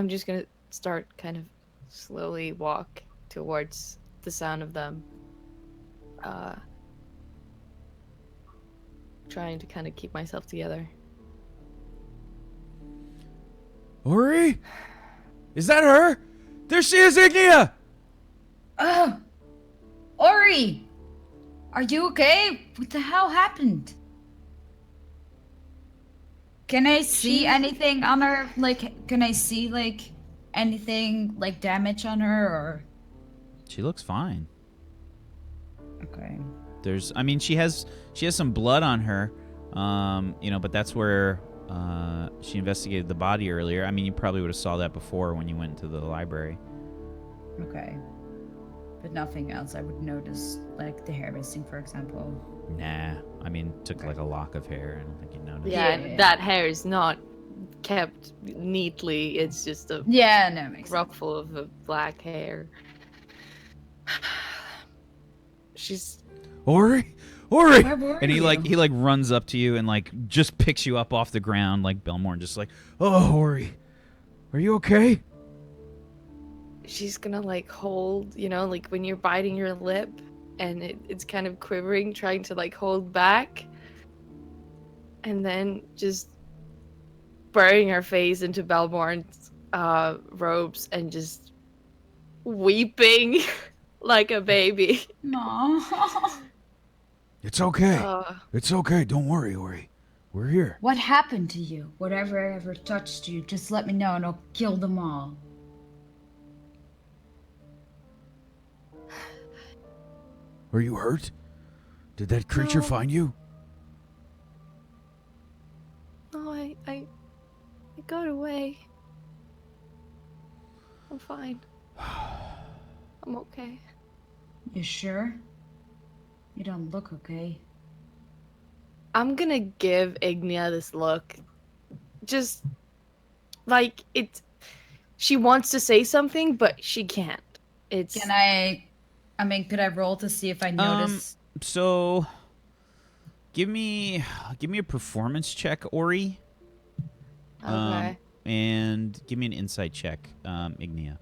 just gonna start kind of slowly walk towards the sound of them. Trying to kind of keep myself together. Orie? Is that her? There she is, Ignia! Oh, Orie, are you okay? What the hell happened? Can I see anything on her? Like, can I see like anything like damage on her or? She looks fine. Okay. I mean, she has some blood on her, you know, but that's where she investigated the body earlier. I mean, you probably would have saw that before when you went to the library. Okay. But nothing else I would notice, like the hair missing, for example. Nah, I mean, took like a lock of hair. I don't think you'd notice. Yeah, Yeah. that hair is not kept neatly. It's just a Yeah, no, makes sense. ruffle of black hair. She's Orie? Orie! Where were And he you? like runs up to you and like just picks you up off the ground like Belmore, just like, Oh, Orie. Are you okay? she's gonna like hold, you know, like when you're biting your lip and it's kind of quivering, trying to like hold back, and then just burying her face into Belmore's robes and just weeping like a baby. Aw. It's okay. Uh, It's okay. Don't worry, Orie. We're here. What happened to you? Whatever ever touched you, just let me know and I'll kill them all. Are you hurt? Did that creature No. find you? no, I got away. I'm fine. I'm okay. You sure? You don't look okay. I'm gonna give Ignia this look. Just like she wants to say something, but she can't. It's Can I mean, could I roll to see if I notice? so give me a performance check, Ori. okay. And give me an insight check, Ignia.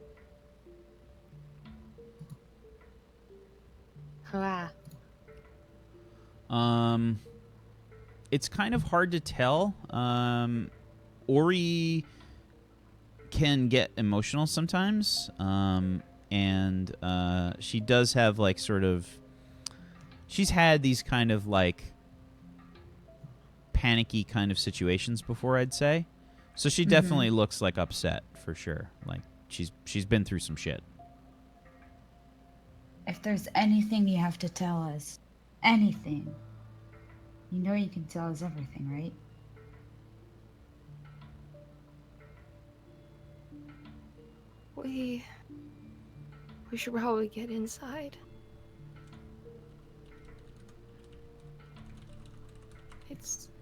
Ah. It's kind of hard to tell. Orie can get emotional sometimes, and she does have like sort of. She's had these kind of like panicky kind of situations before, I'd say. So she definitely looks like upset for sure. Like she's been through some shit. If there's anything you have to tell us, anything, you know you can tell us everything, right? We should probably get inside.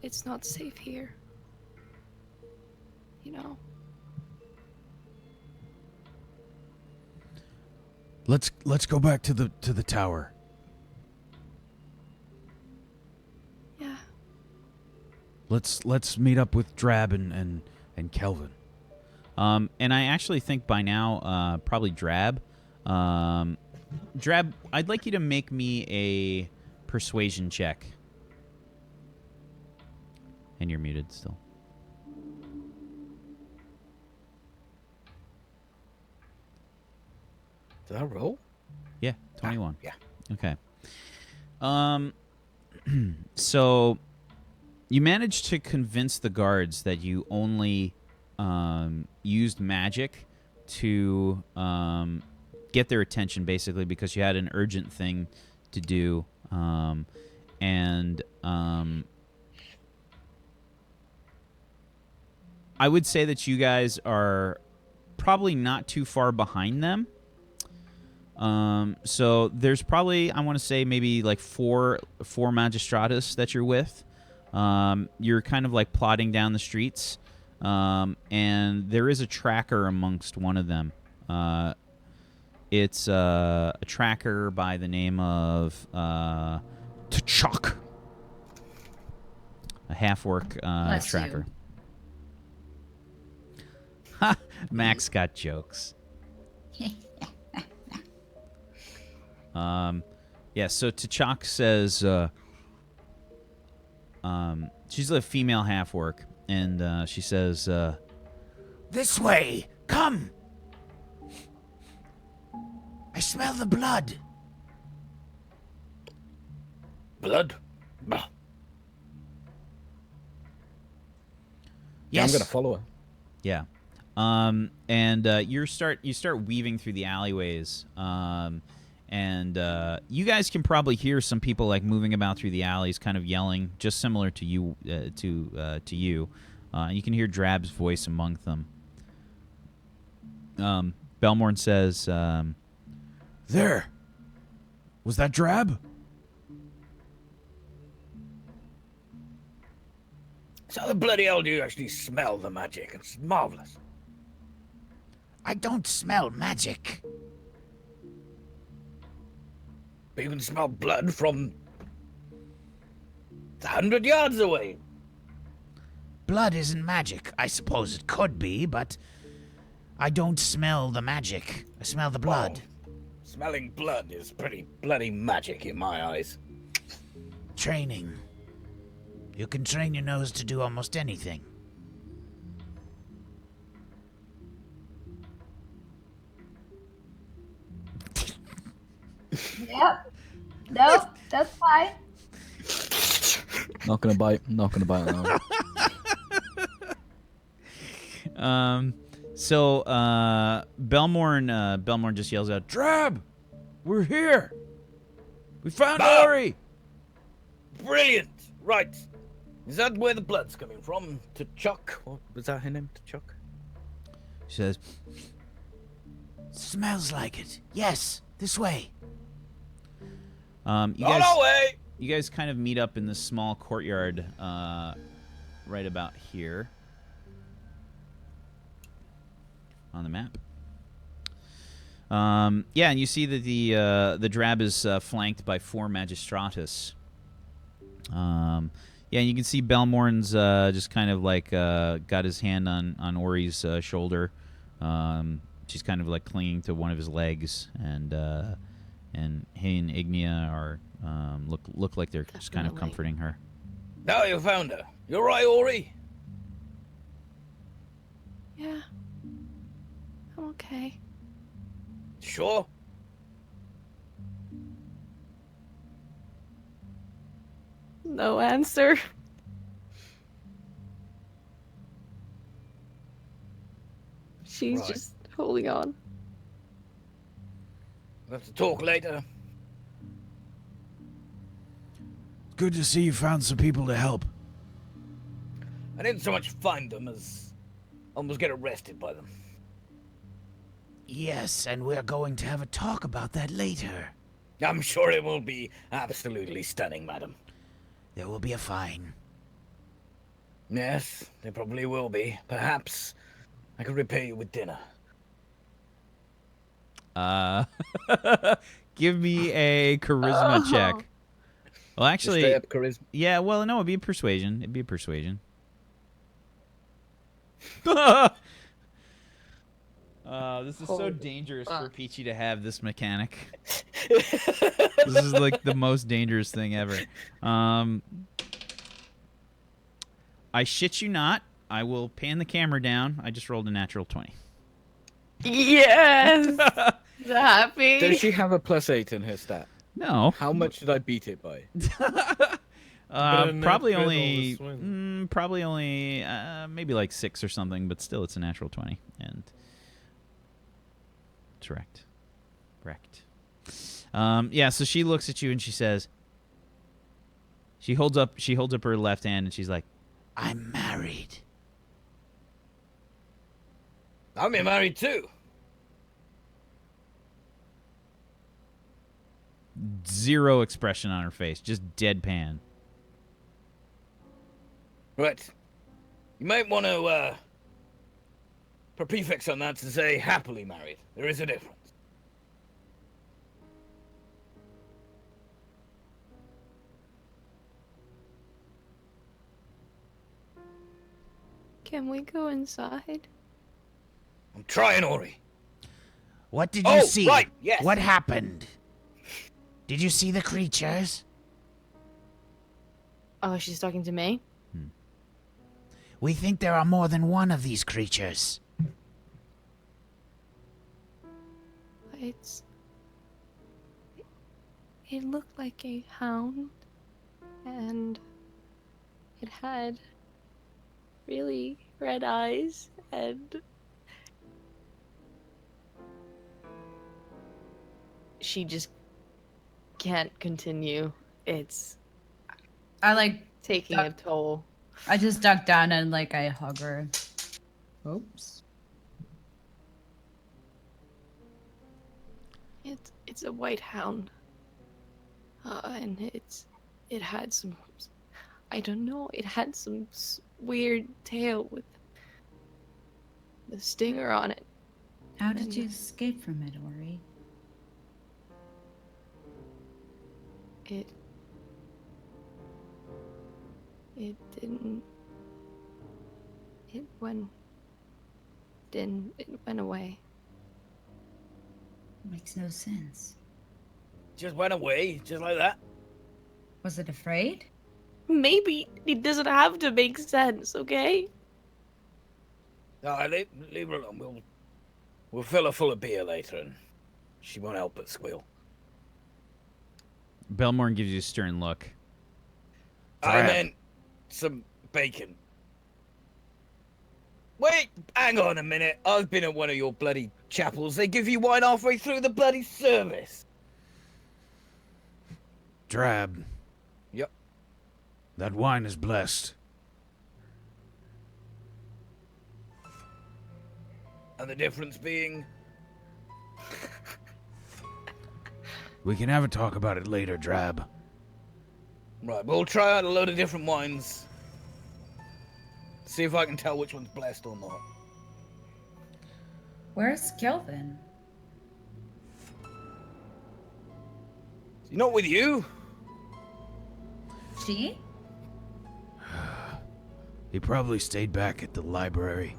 It's not safe here. You know. Let's go back to the tower. Yeah. Let's meet up with Drab and Kelvin. And I actually think by now, probably Drab. Drab, I'd like you to make me a persuasion check. And you're muted still. Did I roll? Yeah, 21. Yeah. Okay. So you managed to convince the guards that you only used magic to get their attention, basically, because you had an urgent thing to do. I would say that you guys are probably not too far behind them. So there's probably, I want to say, maybe like four magistratus that you're with. You're kind of like plodding down the streets, and there is a tracker amongst one of them. It's a tracker by the name of T'Chok, a half-orc tracker. Ha! Max got jokes. Yeah, so T'Chok says, she's a female half-orc, and she says, This way! Come! I smell the blood. Blood? Bah. Yeah, I'm Yes. gonna follow her. yeah. And you start weaving through the alleyways, and you guys can probably hear some people like moving about through the alleys, kind of yelling, just similar to you. To you, you can hear Drab's voice among them. Belmorn says, There. Was that Drab? So the bloody hell do you actually smell the magic? It's marvelous. I don't smell magic. But you can smell blood from 100 yards away. Blood isn't magic. I suppose it could be, but I don't smell the magic. I smell the blood. Oh, smelling blood is pretty bloody magic in my eyes. Training. You can train your nose to do almost anything. Yep. Nope, that's fine. Not gonna bite now. So Belmorn just yells out, Drab! We're here! We found Ah! Orie! Brilliant! Right. Is that where the blood's coming from? T'Chok? What was that her name? T'Chok? she says, Smells like it. Yes, this way. you guys, way! you guys kind of meet up in this small courtyard, right about here on the map. Yeah, and you see that the Drab is flanked by 4 magistratus. Yeah, and you can see Belmorn's just kind of like got his hand on Orie's shoulder. She's kind of like clinging to one of his legs, and and he and Ignia are look like they're just kind of Definitely. comforting her. Now you found her. You're right, Orie. Yeah. I'm okay. Sure. No answer. She's Right. just holding on. We'll have to talk later. Good to see you found some people to help. I didn't so much find them as almost get arrested by them. Yes, and we're going to have a talk about that later. I'm sure it will be absolutely stunning, madam. There will be a fine. Yes, there probably will be. Perhaps I could repay you with dinner. Give me a charisma Oh. check. Well, Just actually, straight up charisma. yeah. Well, no, it'd be a persuasion. It'd be a persuasion. This is so Holy dangerous for fuck. Peachy to have this mechanic. This is like the most dangerous thing ever. I shit you not. I will pan the camera down. I just rolled a natural 20. Yes! Happy. Does she have a +8 in her stat? No. How much did I beat it by? a nat Probably crit only, will swing. probably only, maybe like 6 or something, but still, it's a natural 20, and it's wrecked. Yeah. So she looks at you and she says, she holds up her left hand and she's like, I'm married. I'm married too. zero expression on her face, just deadpan. Right. You might want to put a prefix on that to say happily married. There is a difference. Can we go inside? I'm trying, Orie. What did you Oh, see? right, yes. What happened? Did you see the creatures? Oh, she's talking to me? We think there are more than one of these creatures. It looked like a hound, and it had really red eyes, and she just can't continue. It's I like. taking a toll. I just duck down and like I hug her. Oops. It's a white hound, and it had some, I don't know, it had some weird tail with the stinger on it. How did you escape from it, Ori? It didn't. It went away. Makes no sense. Just went away, just like that. Was it afraid? Maybe it doesn't have to make sense, okay? No, leave her alone. We'll fill her full of beer later, and she won't help but squeal. Belmorn gives you a stern look. I meant some bacon. Wait, hang on a minute. I've been at one of your bloody chapels. They give you wine halfway through the bloody service. Drab. Yep. That wine is blessed. And the difference being... We can have a talk about it later, Drab. Right, we'll try out a load of different wines. See if I can tell which one's blessed or not. Where's Kelvin? He's not with you? She? He probably stayed back at the library.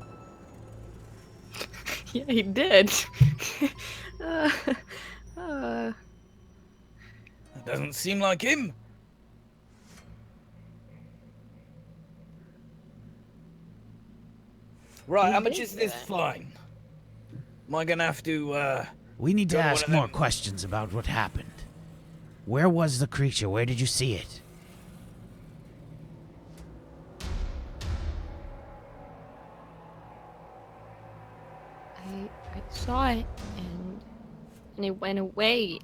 Yeah, he did. Doesn't seem like him. Right, You how much did is this that. fine? Am I gonna have to, We need to Go to one ask of more them. questions about what happened. Where was the creature? Where did you see it? I saw it and it went away.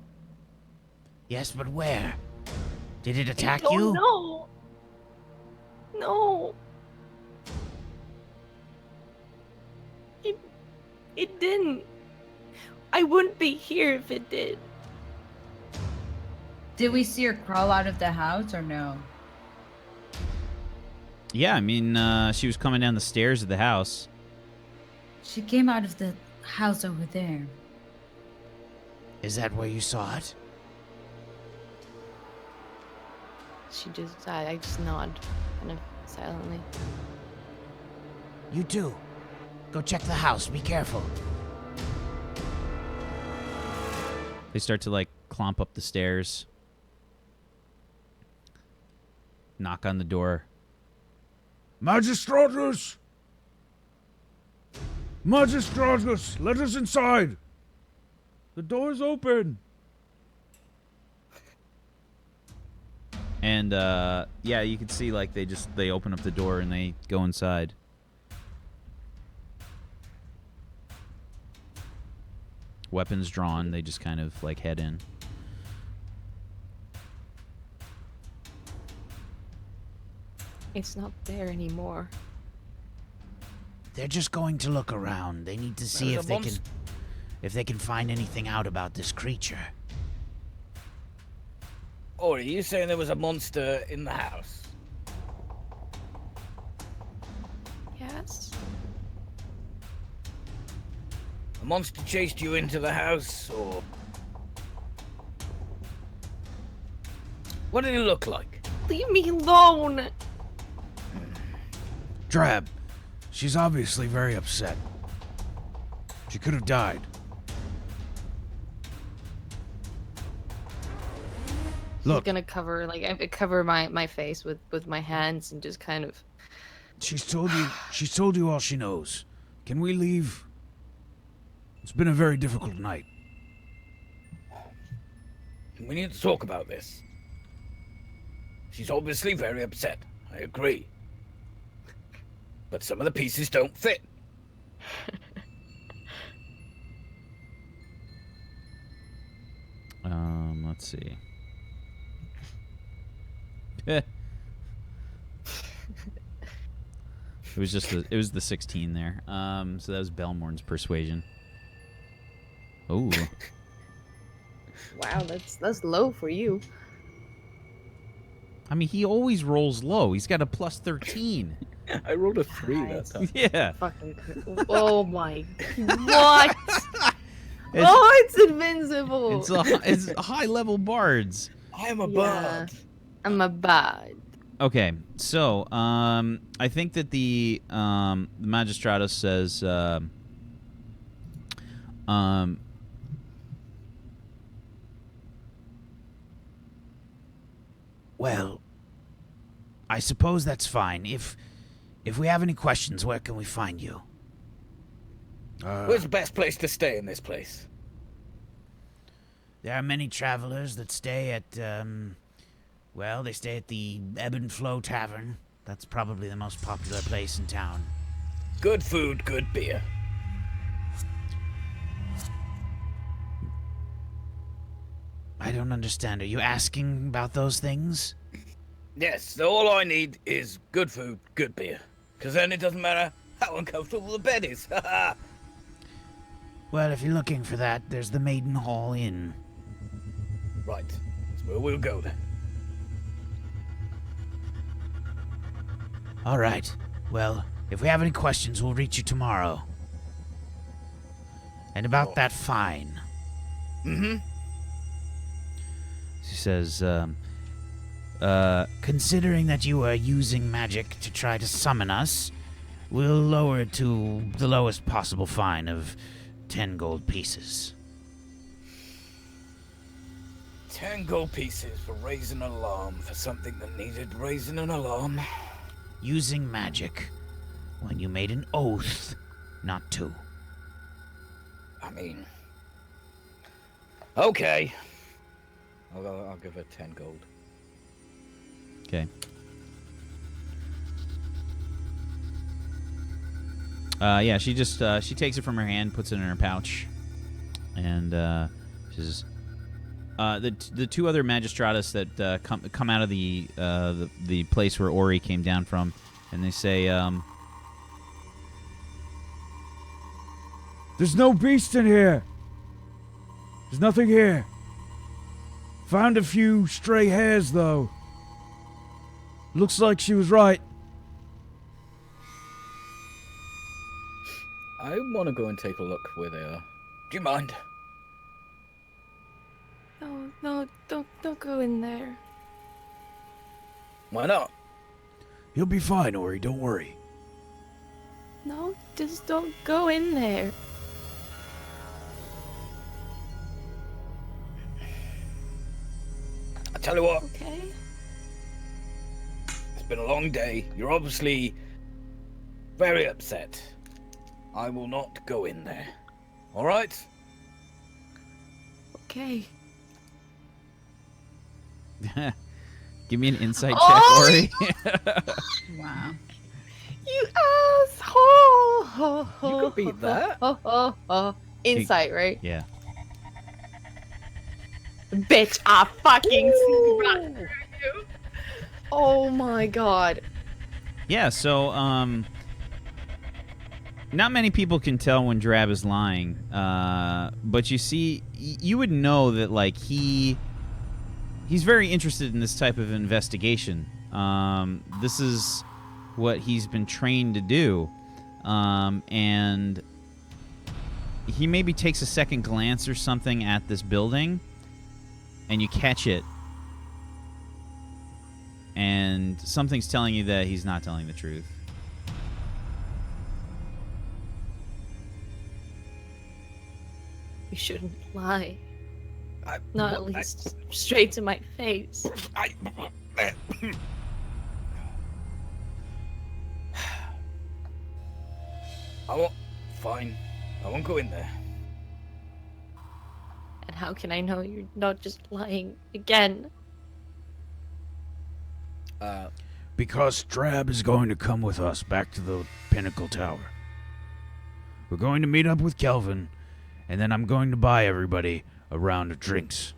Yes, but where? Did it attack I you? don't know. No. It didn't. I wouldn't be here if it did. Did we see her crawl out of the house or no? Yeah, I mean, she was coming down the stairs of the house. She came out of the house over there. Is that where you saw it? I just nod, kind of silently. You too. Go check the house. Be careful. They start to, like, clomp up the stairs. Knock on the door. Magistratus! Magistratus, let us inside! The door's open! And, yeah, you can see, like, they open up the door and they go inside. Weapons drawn, they just kind of, like, head in. It's not there anymore. They're just going to look around. They need to see There's a if they can find anything out about this creature. Or are you saying there was a monster in the house? Yes. A monster chased you into the house, or... What did it look like? Leave me alone. Drab, she's obviously very upset. She could have died. I'm Look, gonna cover my face with my hands and just kind of. she's told you all she knows. Can we leave? It's been a very difficult night. We need to talk about this. She's obviously very upset. I agree. But some of the pieces don't fit. Let's see. It was the 16 there. So that was Belmorn's persuasion. Oh. Wow, that's low for you. I mean, he always rolls low. He's got a plus 13. I rolled a 3 that time. Yeah. Fucking. Oh my. What? Oh, it's invincible. It's high level bards. I am a Yeah. bard. I'm a bad. Okay, so I think that the Magistratus says Well, I suppose that's fine. If we have any questions, where can we find you? Where's the best place to stay in this place? There are many travelers that stay at, they stay at the Ebb and Flow Tavern. That's probably the most popular place in town. Good food, good beer. I don't understand. Are you asking about those things? Yes, all I need is good food, good beer. Because then it doesn't matter how uncomfortable the bed is. Well, if you're looking for that, there's the Maiden Hall Inn. Right, that's where we'll go then. All right. Well, if we have any questions, we'll reach you tomorrow. And about that fine. Mm-hmm. she says Considering that you are using magic to try to summon us, we'll lower it to the lowest possible fine of 10 gold pieces. 10 gold pieces for raising an alarm for something that needed raising an alarm. Using magic when you made an oath not to. I mean... Okay. I'll give her 10 gold. Okay. Yeah, she just she takes it from her hand, puts it in her pouch, and she says, "The two other magistratus that come out of the place where Orie came down from, and they say, There's no beast in here. There's nothing here. Found a few stray hares, though. Looks like she was right. I want to go and take a look where they are. Do you mind? No, don't go in there. Why not? You'll be fine, Orie. Don't worry. No, just don't go in there. I tell you what, Okay? it's been a long day. You're obviously very upset. I will not go in there. All right? Okay. "Give me an insight check, Oh! Orie." Wow. You asshole! You can beat that. Insight, right? Yeah. Bitch, I fucking see right through you. Oh my god. Yeah, so not many people can tell when Drab is lying, but you see, you would know that like he's very interested in this type of investigation. This is what he's been trained to do, and he maybe takes a second glance or something at this building, and you catch it, and something's telling you that he's not telling the truth. You shouldn't lie. I Least straight to my face. I won't. Fine. I won't go in there. And how can I know you're not just lying again? Because Drab is going to come with us back to the Pinnacle Tower. We're going to meet up with Kelvin, and then I'm going to buy everybody a round of drinks.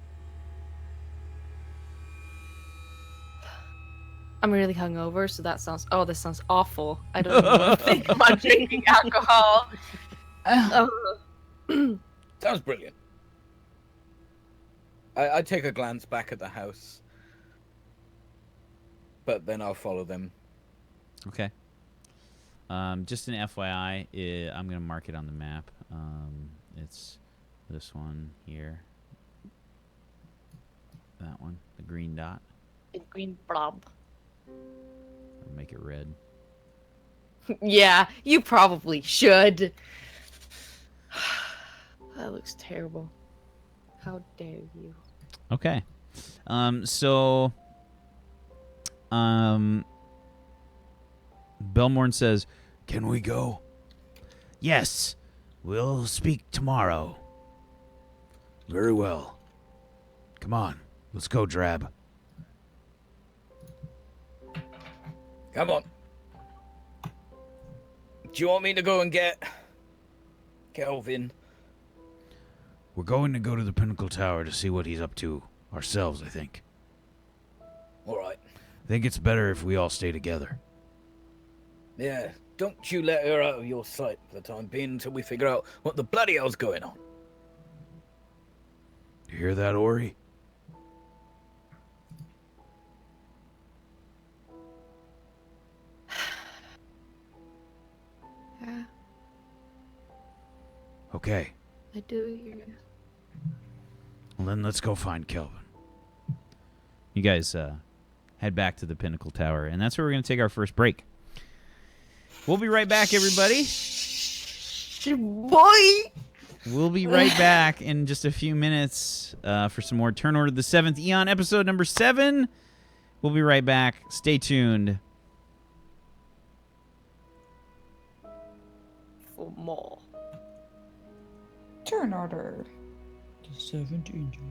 I'm really hungover, so that sounds. Oh, this sounds awful. I don't even think about drinking alcohol. Sounds brilliant. I take a glance back at the house, but then I'll follow them. Okay. Just an FYI, I'm going to mark it on the map. It's this one here. That one, the green dot. The green blob. Or make it red. Yeah, you probably should. That looks terrible. How dare you? Okay. So Belmorn says, Can we go? Yes, we'll speak tomorrow. Very well. Come on, let's go, Drab. Come on. Do you want me to go and get Kelvin? We're going to go to the Pinnacle Tower to see what he's up to ourselves, I think. All right. I think it's better if we all stay together. Yeah, don't you let her out of your sight for the time being until we figure out what the bloody hell's going on. You hear that, Orie? Yeah, Okay, I do hear. well then let's go find Kelvin. you guys head back to the Pinnacle Tower, and that's where we're going to take our first break. We'll be right back, everybody. Boy! We'll be right back in just a few minutes for some more Turn Order the Seventh Eon, episode number 7. We'll be right back. Stay tuned. For more. Turn order. The 7th Angel.